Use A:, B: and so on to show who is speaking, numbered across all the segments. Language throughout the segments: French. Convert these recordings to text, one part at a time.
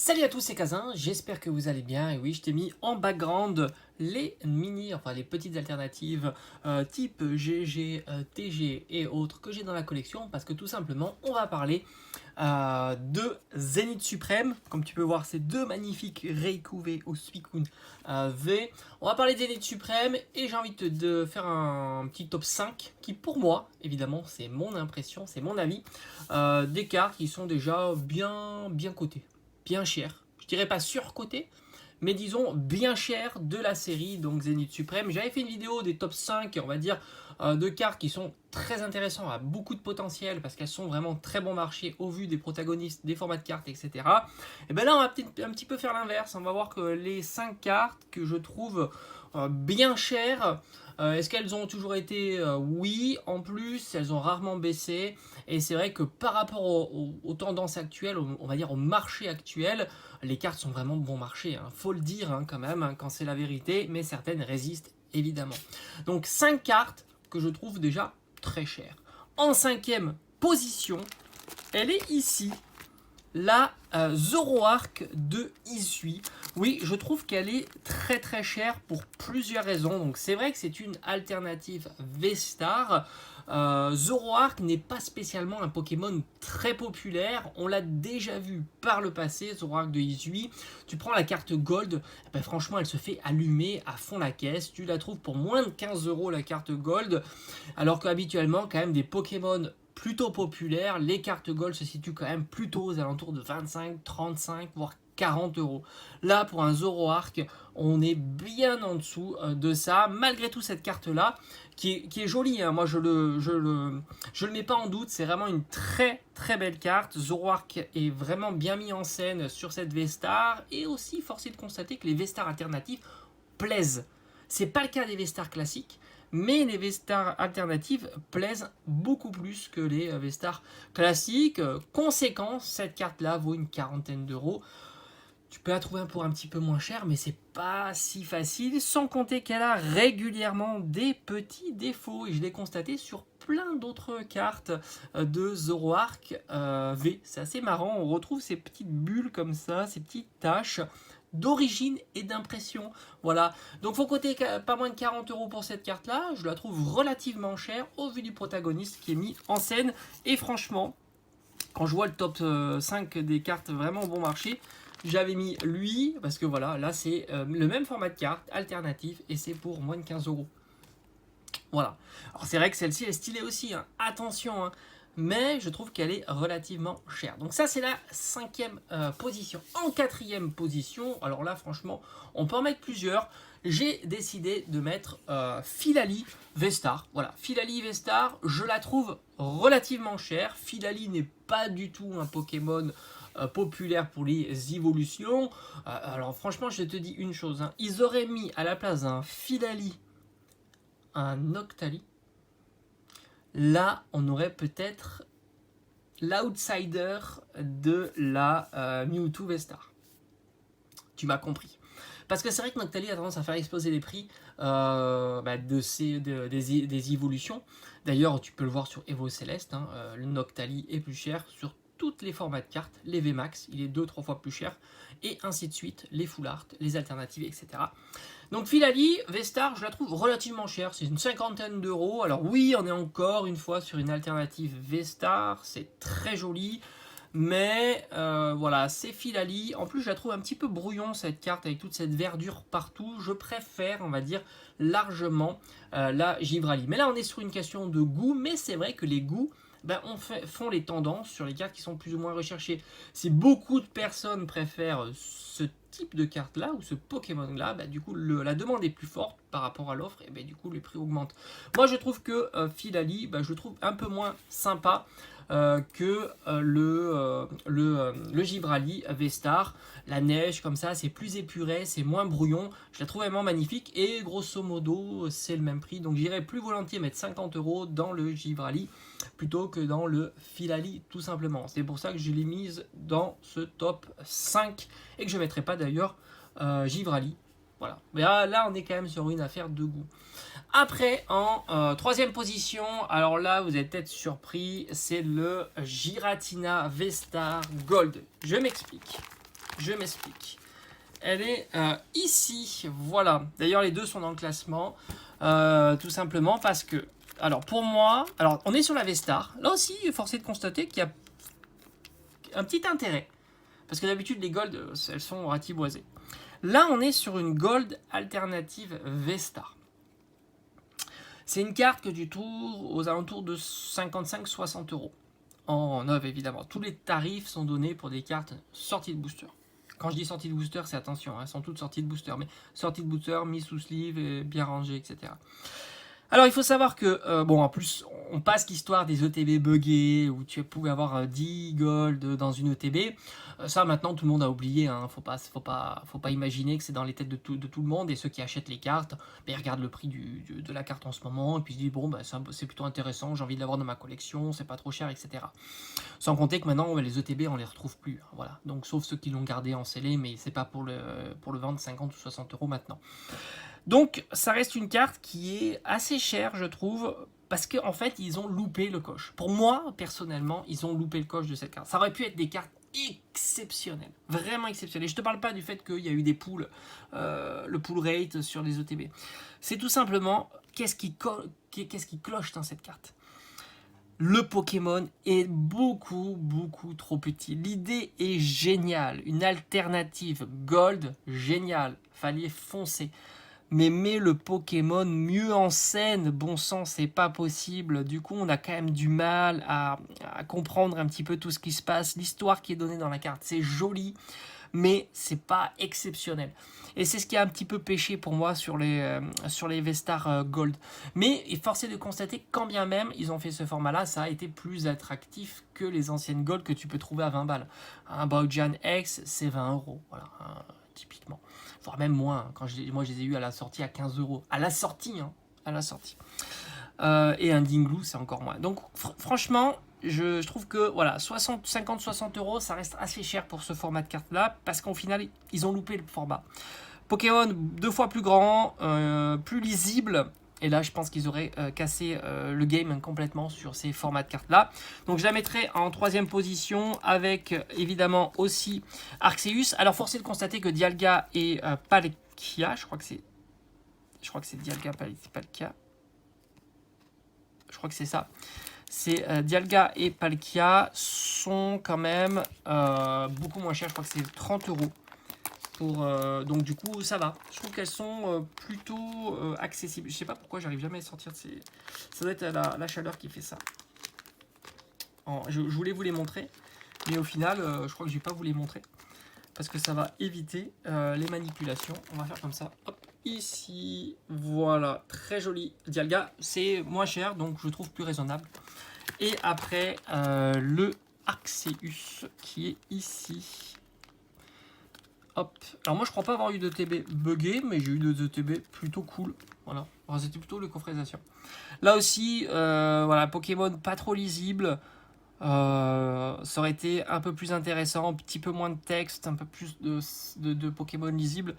A: Salut à tous, c'est Kazin, j'espère que vous allez bien. Et oui, je t'ai mis en background les les petites alternatives type GG, TG et autres que j'ai dans la collection parce que tout simplement, on va parler de Zénith Suprême. Comme tu peux voir, ces deux magnifiques Reiku V au Suicune V. On va parler de Zénith Suprême et j'ai envie de faire un petit top 5 qui, pour moi, évidemment, c'est mon impression, c'est mon avis, des cartes qui sont déjà bien cotées, bien cher. Je dirais pas surcoté, mais disons bien cher de la série, donc Zénith Suprême. J'avais fait une vidéo des top 5, on va dire, de cartes qui sont très intéressantes, à beaucoup de potentiel, parce qu'elles sont vraiment très bon marché au vu des protagonistes, des formats de cartes, etc. Et bien là, on va peut-être un petit peu faire l'inverse. On va voir que les 5 cartes que je trouve bien chères, est-ce qu'elles ont toujours été oui, en plus, elles ont rarement baissé. Et c'est vrai que par rapport aux tendances actuelles, on va dire au marché actuel, les cartes sont vraiment bon marché. Faut le dire quand même, quand c'est la vérité, mais certaines résistent évidemment. Donc 5 cartes que je trouve déjà très chères. En cinquième position, elle est ici, la Zoroark de Isui. Oui, je trouve qu'elle est très chère pour plusieurs raisons. Donc c'est vrai que c'est une alternative V-Star. Zoroark n'est pas spécialement un Pokémon très populaire. On l'a déjà vu par le passé, Zoroark de Isui. Tu prends la carte Gold, ben franchement elle se fait allumer à fond la caisse. Tu la trouves pour moins de 15 € la carte Gold. Alors qu'habituellement, quand même, des Pokémon plutôt populaires, les cartes Gold se situent quand même plutôt aux alentours de 25, 35, voire 40 €. Là, pour un Zoroark, on est bien en dessous de ça. Malgré tout, cette carte-là, qui est jolie, moi je le mets pas en doute, c'est vraiment une très belle carte. Zoroark est vraiment bien mis en scène sur cette V-Star, et aussi, force est de constater que les V-Star alternatives plaisent. C'est pas le cas des V-Star classiques, mais les V-Star alternatives plaisent beaucoup plus que les V-Star classiques. Conséquence, cette carte-là vaut une quarantaine d'euros. Tu peux la trouver pour un petit peu moins cher, mais c'est pas si facile, sans compter qu'elle a régulièrement des petits défauts, et je l'ai constaté sur plein d'autres cartes de Zoroark V. C'est assez marrant, on retrouve ces petites bulles comme ça, ces petites taches d'origine et d'impression. Voilà, donc faut compter pas moins de 40 € pour cette carte là. Je la trouve relativement chère au vu du protagoniste qui est mis en scène, et franchement, quand je vois le top 5 des cartes vraiment bon marché, j'avais mis lui, parce que voilà, là c'est le même format de carte, alternatif, et c'est pour moins de 15 €. Voilà. Alors c'est vrai que celle-ci est stylée aussi, attention, mais je trouve qu'elle est relativement chère. Donc ça, c'est la cinquième position. En quatrième position, alors là franchement, on peut en mettre plusieurs. J'ai décidé de mettre Philali V-Star. Voilà, Philali V-Star, je la trouve relativement chère. Philali n'est pas du tout un Pokémon populaire pour les évolutions. Alors franchement, je te dis une chose, ils auraient mis à la place d'un Philali un Noctali. Là, on aurait peut-être l'outsider de la Mewtwo V-Star. Tu m'as compris. Parce que c'est vrai que Noctali a tendance à faire exploser les prix des évolutions. D'ailleurs, tu peux le voir sur Evo Céleste, le Noctali est plus cher sur toutes les formats de cartes, les VMAX, il est 2-3 fois plus cher, et ainsi de suite, les Full Art, les alternatives, etc. Donc Philali, V-Star, je la trouve relativement chère, c'est une cinquantaine d'euros. Alors oui, on est encore une fois sur une alternative V-Star, c'est très joli, mais voilà, c'est Philali. En plus, je la trouve un petit peu brouillon cette carte avec toute cette verdure partout. Je préfère, on va dire, largement la Givrali. Mais là, on est sur une question de goût, mais c'est vrai que les goûts font les tendances sur les cartes qui sont plus ou moins recherchées. Si beaucoup de personnes préfèrent ce type de carte là ou ce Pokémon là, du coup la demande est plus forte par rapport à l'offre, et du coup les prix augmentent. Moi je trouve que Philali, je le trouve un peu moins sympa que le Givrali V-Star. La neige comme ça, c'est plus épuré, c'est moins brouillon, je la trouve vraiment magnifique, et grosso modo c'est le même prix, donc j'irais plus volontiers mettre 50 € dans le Givrali plutôt que dans le Philali, tout simplement. C'est pour ça que je l'ai mise dans ce top 5 et que je ne mettrai pas d'ailleurs Givrali. Voilà. Mais là, on est quand même sur une affaire de goût. Après, en troisième position, alors là, vous êtes peut-être surpris, c'est le Giratina V-Star Gold. Je m'explique. Je m'explique. Elle est ici, voilà. D'ailleurs, les deux sont dans le classement, tout simplement parce que, alors pour moi, alors on est sur la V-Star. Là aussi, force est de constater qu'il y a un petit intérêt. Parce que d'habitude, les Gold, elles sont ratiboisées. Là, on est sur une Gold alternative V-Star. C'est une carte que tu trouves aux alentours de 55-60 euros. En neuf, évidemment. Tous les tarifs sont donnés pour des cartes sorties de booster. Quand je dis sortie de booster, c'est attention, elles sont toutes sorties de booster. Mais sortie de booster, mise sous sleeve, bien rangées, etc. Alors, il faut savoir que, bon, en plus, on passe l'histoire des ETB buggés, où tu pouvais avoir 10 gold dans une ETB. Ça, maintenant, tout le monde a oublié. Hein. Faut pas imaginer que c'est dans les têtes de tout le monde. Et ceux qui achètent les cartes, ben, ils regardent le prix de la carte en ce moment, et puis ils se disent, bon, ben, c'est plutôt intéressant, j'ai envie de l'avoir dans ma collection, c'est pas trop cher, etc. Sans compter que maintenant, les ETB, on les retrouve plus. Hein, voilà. Donc, sauf ceux qui l'ont gardé en scellé, mais c'est pas pour le vendre 50 ou 60 euros maintenant. Donc, ça reste une carte qui est assez chère, je trouve, parce qu'en fait, ils ont loupé le coche. Pour moi, personnellement, ils ont loupé le coche de cette carte. Ça aurait pu être des cartes exceptionnelles, vraiment exceptionnelles. Je ne te parle pas du fait qu'il y a eu des pools, le pool rate sur les ETB. C'est tout simplement, qu'est-ce qui cloche dans cette carte ? Le Pokémon est beaucoup trop petit. L'idée est géniale, une alternative Gold géniale, fallait foncer. Mais mets le Pokémon mieux en scène, bon sang, c'est pas possible. Du coup, on a quand même du mal à comprendre un petit peu tout ce qui se passe. L'histoire qui est donnée dans la carte, c'est joli, mais c'est pas exceptionnel. Et c'est ce qui a un petit peu pêché pour moi sur les V-Star Gold. Mais il est forcé de constater que quand bien même ils ont fait ce format-là, ça a été plus attractif que les anciennes Gold que tu peux trouver à 20 balles. Un Baujan X, c'est 20 euros, voilà, typiquement. Voire même moins. Moi, je les ai eu à la sortie à 15 euros. À la sortie, hein. À la sortie. Et un Dingloo, c'est encore moins. Donc, franchement, je trouve que voilà, 50-60 euros, ça reste assez cher pour ce format de carte-là, parce qu'au final, ils ont loupé le format. Pokémon 2 fois plus grand, plus lisible. Et là, je pense qu'ils auraient cassé le game complètement sur ces formats de cartes-là. Donc, je la mettrai en 3e position avec, évidemment, aussi Arceus. Alors, force est de constater que Dialga et Palkia, je crois que c'est Dialga, Palkia. Je crois que c'est ça. C'est Dialga et Palkia sont quand même beaucoup moins chers. Je crois que c'est 30 euros. Donc du coup ça va, je trouve qu'elles sont plutôt accessibles. Je sais pas pourquoi j'arrive jamais à sortir de ces... Ça doit être la chaleur qui fait ça. Je voulais vous les montrer, mais au final je crois que je vais pas vous les montrer parce que ça va éviter les manipulations. On va faire comme ça, hop, ici, voilà, très joli. Dialga, c'est moins cher, donc je trouve plus raisonnable. Et après le Arceus qui est ici. Hop. Alors moi je crois pas avoir eu de TB buggé, mais j'ai eu de TB plutôt cool. Voilà. Alors, c'était plutôt le coffresation. Là aussi, voilà, Pokémon pas trop lisible. Ça aurait été un peu plus intéressant, un petit peu moins de texte, un peu plus de Pokémon lisible.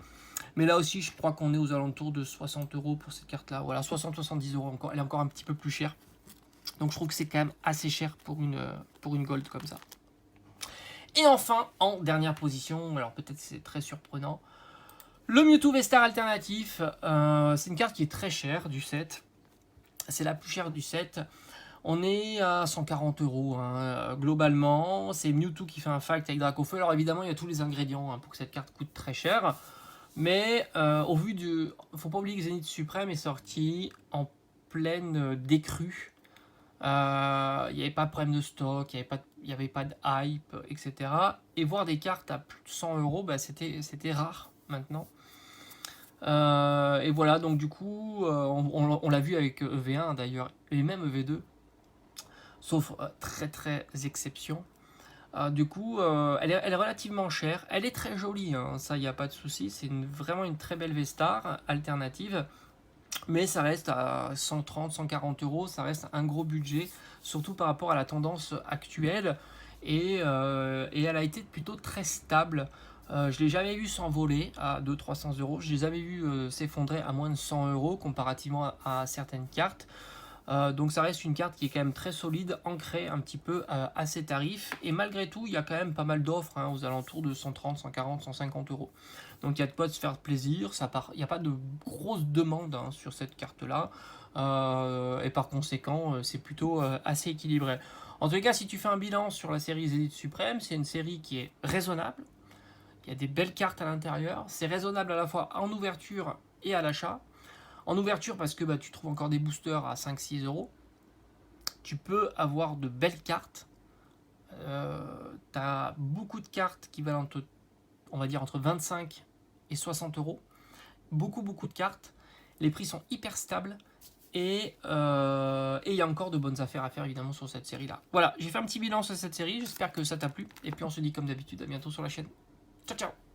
A: Mais là aussi, je crois qu'on est aux alentours de 60 euros pour cette carte-là. Voilà, 60-70 euros encore. Elle est encore un petit peu plus chère. Donc je trouve que c'est quand même assez cher pour une Gold comme ça. Et enfin, en dernière position, alors peut-être c'est très surprenant, le Mewtwo V-Star alternatif. C'est une carte qui est très chère du set. C'est la plus chère du set. On est à 140 euros hein, globalement. C'est Mewtwo qui fait un fight avec Dracofeu. Alors évidemment, il y a tous les ingrédients hein, pour que cette carte coûte très cher. Mais au vu du... Faut pas oublier que Zenith Suprême est sorti en pleine décrue. Il n'y avait pas de problème de stock, il n'y avait pas de hype, etc. Et voir des cartes à plus de 100 euros, bah, c'était rare maintenant. Et voilà, donc du coup, on l'a vu avec EV1 d'ailleurs, et même EV2, sauf très exceptions. Du coup, elle est relativement chère, elle est très jolie, hein, ça il n'y a pas de souci, c'est vraiment une très belle V-Star alternative. Mais ça reste à 130-140 euros, ça reste un gros budget, surtout par rapport à la tendance actuelle. Et elle a été plutôt très stable. Je ne l'ai jamais vu s'envoler à 200-300 euros. Je ne l'ai jamais vu s'effondrer à moins de 100 euros comparativement à certaines cartes. Donc ça reste une carte qui est quand même très solide, ancrée un petit peu à ses tarifs. Et malgré tout, il y a quand même pas mal d'offres hein, aux alentours de 130, 140, 150 euros. Donc il y a de quoi se faire plaisir. Il n'y a pas de grosse demande hein, sur cette carte-là. Et par conséquent, c'est plutôt assez équilibré. En tout cas, si tu fais un bilan sur la série Zénith Suprême, c'est une série qui est raisonnable. Il y a des belles cartes à l'intérieur. C'est raisonnable à la fois en ouverture et à l'achat. En ouverture parce que tu trouves encore des boosters à 5-6 euros. Tu peux avoir de belles cartes. Tu as beaucoup de cartes qui valent on va dire entre 25 et 60 euros. Beaucoup de cartes. Les prix sont hyper stables. Et il y a encore de bonnes affaires à faire évidemment sur cette série là. Voilà, j'ai fait un petit bilan sur cette série. J'espère que ça t'a plu. Et puis on se dit comme d'habitude à bientôt sur la chaîne. Ciao ciao.